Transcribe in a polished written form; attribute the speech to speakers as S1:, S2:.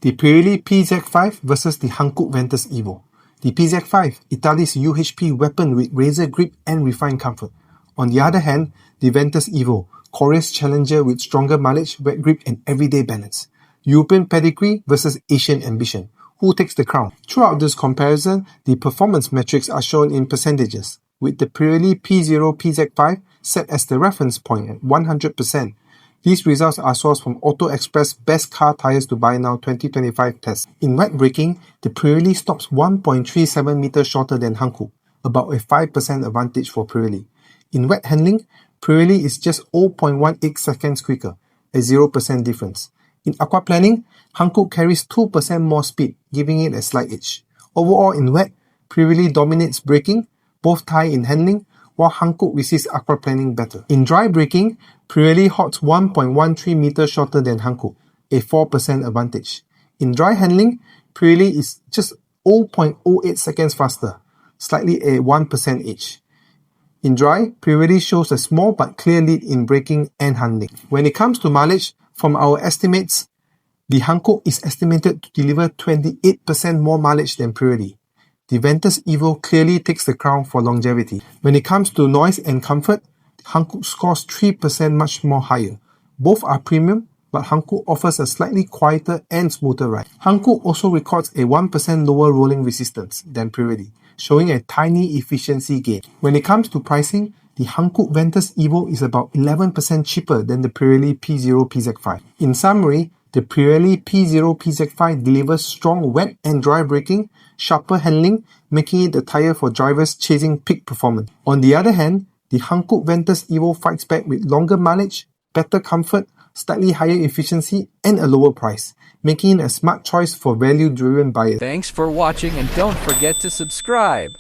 S1: The Pirelli P Z5 versus the Hankook Ventus Evo. The P Z5, Italy's UHP weapon with razor grip and refined comfort. On the other hand, the Ventus Evo, Korea's challenger with stronger mileage, wet grip and everyday balance. European pedigree versus Asian ambition. Who takes the crown? Throughout this comparison, the performance metrics are shown in percentages, with the Pirelli P Zero PZ5 set as the reference point at 100%. These results are sourced from Auto Express Best Car Tires to Buy Now 2025 test. In wet braking, the Pirelli stops 1.37 meters shorter than Hankook, about a 5% advantage for Pirelli. In wet handling, Pirelli is just 0.18 seconds quicker, a 0% difference. In aquaplaning, Hankook carries 2% more speed, giving it a slight edge. Overall in wet, Pirelli dominates braking, both tie in handling, while Hankook resists aquaplaning better. In dry braking, Pirelli hogs 1.13 meters shorter than Hankook, a 4% advantage. In dry handling, Pirelli is just 0.08 seconds faster, slightly a 1% edge. In dry, Pirelli shows a small but clear lead in braking and handling. When it comes to mileage, from our estimates, the Hankook is estimated to deliver 28% more mileage than Pirelli. The Ventus Evo clearly takes the crown for longevity. When it comes to noise and comfort, Hankook scores 3% much more higher. Both are premium, but Hankook offers a slightly quieter and smoother ride. Hankook also records a 1% lower rolling resistance than Pirelli, showing a tiny efficiency gain. When it comes to pricing, the Hankook Ventus Evo is about 11% cheaper than the Pirelli P Zero PZ5. In summary, the Pirelli P Zero PZ5 delivers strong wet and dry braking, sharper handling, making it the tire for drivers chasing peak performance. On the other hand, the Hankook Ventus Evo fights back with longer mileage, better comfort, slightly higher efficiency, and a lower price, making it a smart choice for value-driven buyers.
S2: Thanks for watching and don't forget to subscribe.